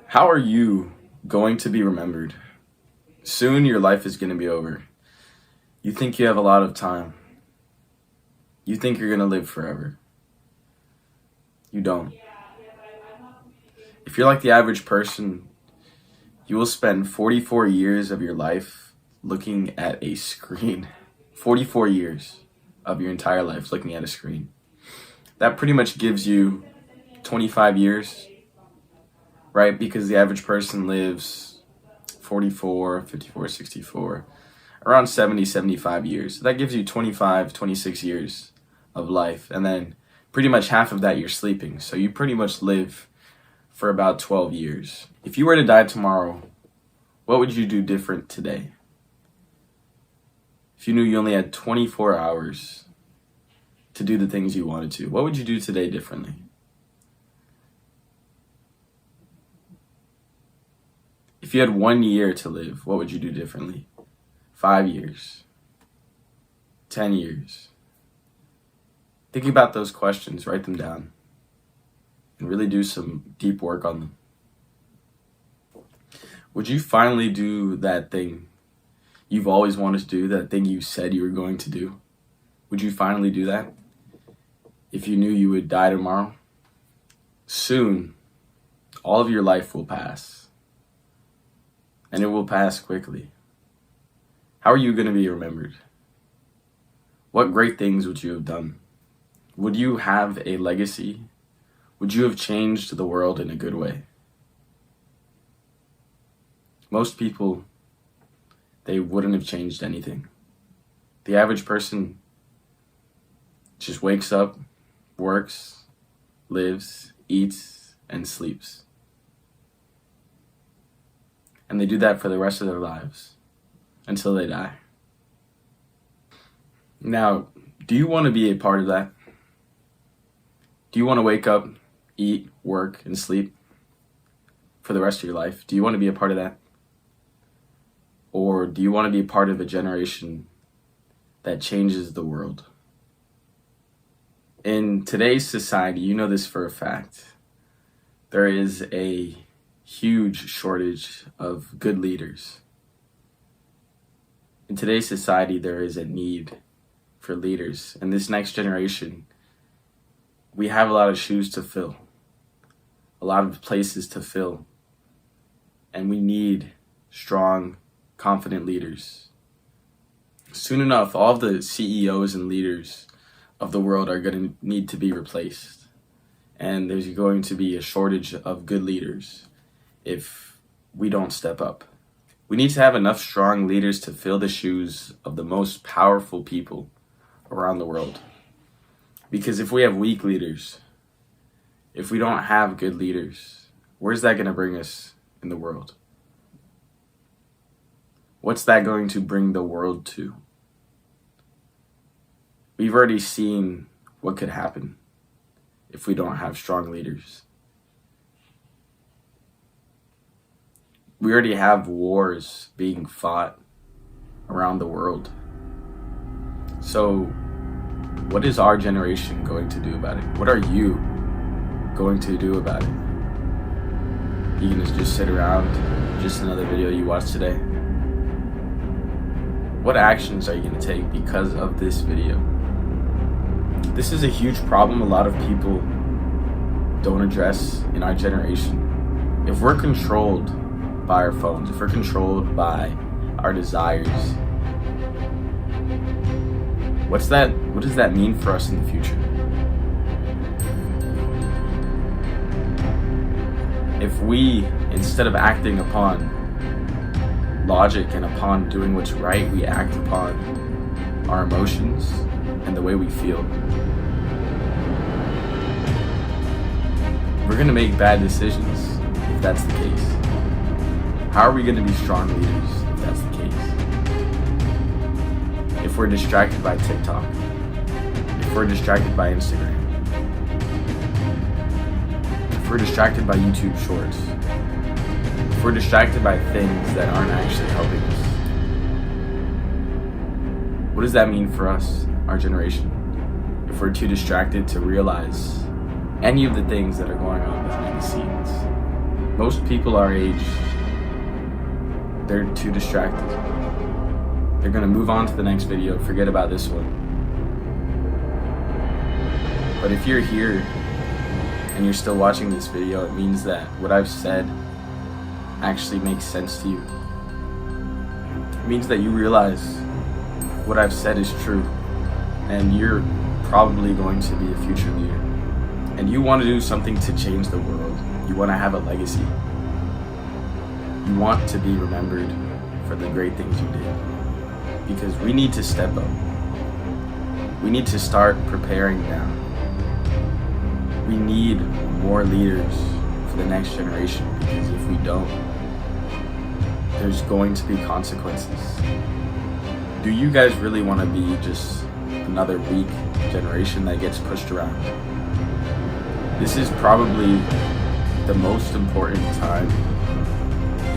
How are you going to be remembered? Soon your life is going to be over. You think you have a lot of time. You think you're going to live forever. You don't. If you're like the average person, you will spend 44 years of your life looking at a screen. 44 years of your entire life looking at a screen. That pretty much gives you 25 years, right? Because the average person lives 44, 54, 64, around 70, 75 years. So that gives you 25, 26 years of life. And then pretty much half of that you're sleeping. So you pretty much live for about 12 years. If you were to die tomorrow, what would you do different today? If you knew you only had 24 hours to do the things you wanted to, what would you do today differently? If you had 1 year to live, what would you do differently? 5 years? 10 years? Think about those questions, write them down, and really do some deep work on them. Would you finally do that thing you've always wanted to do, that thing you said you were going to do? Would you finally do that? If you knew you would die tomorrow? Soon, all of your life will pass. And it will pass quickly. How are you going to be remembered? What great things would you have done? Would you have a legacy? Would you have changed the world in a good way? Most people, they wouldn't have changed anything. The average person just wakes up, works, lives, eats, and sleeps. And they do that for the rest of their lives until they die. Now, do you want to be a part of that? Do you want to wake up, eat, work, and sleep for the rest of your life? Do you want to be a part of that? Or do you want to be a part of a generation that changes the world? In today's society, you know this for a fact, there is a huge shortage of good leaders. In today's society, there is a need for leaders. And this next generation, we have a lot of shoes to fill, a lot of places to fill. And we need strong, confident leaders. Soon enough, all of the CEOs and leaders of the world are going to need to be replaced. And there's going to be a shortage of good leaders if we don't step up. We need to have enough strong leaders to fill the shoes of the most powerful people around the world. Because if we have weak leaders, if we don't have good leaders, where's that going to bring us in the world? What's that going to bring the world to? We've already seen what could happen if we don't have strong leaders. We already have wars being fought around the world. So, what is our generation going to do about it? What are you going to do about it? You can just sit around, just another video you watched today? What actions are you going to take because of this video? This is a huge problem a lot of people don't address in our generation. If we're controlled by our phones, if we're controlled by our desires, what does that mean for us in the future? If we, instead of acting upon logic and upon doing what's right, we act upon our emotions and the way we feel, we're going to make bad decisions if that's the case. How are we going to be strong leaders if that's the case? If we're distracted by TikTok, if we're distracted by Instagram, if we're distracted by YouTube Shorts, if we're distracted by things that aren't actually helping us, what does that mean for us, our generation? If we're too distracted to realize any of the things that are going on behind the scenes. Most people our age, they're too distracted. They're gonna move on to the next video, forget about this one. But if you're here and you're still watching this video, it means that what I've said actually makes sense to you. It means that you realize what I've said is true, and you're probably going to be a future leader. And you want to do something to change the world. You want to have a legacy. You want to be remembered for the great things you did. Because we need to step up. We need to start preparing now. We need more leaders for the next generation, because if we don't, there's going to be consequences. Do you guys really want to be just another weak generation that gets pushed around? This is probably the most important time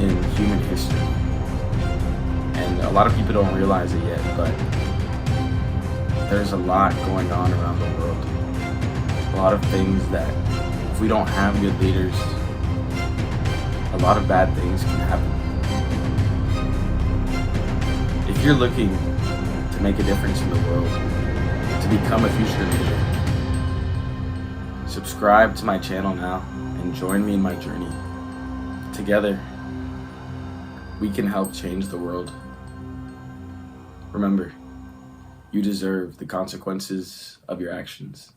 in human history. And a lot of people don't realize it yet, but there's a lot going on around the world. A lot of things that, if we don't have good leaders, a lot of bad things can happen. If you're looking to make a difference in the world, to become a future leader, subscribe to my channel now and join me in my journey. Together, we can help change the world. Remember, you deserve the consequences of your actions.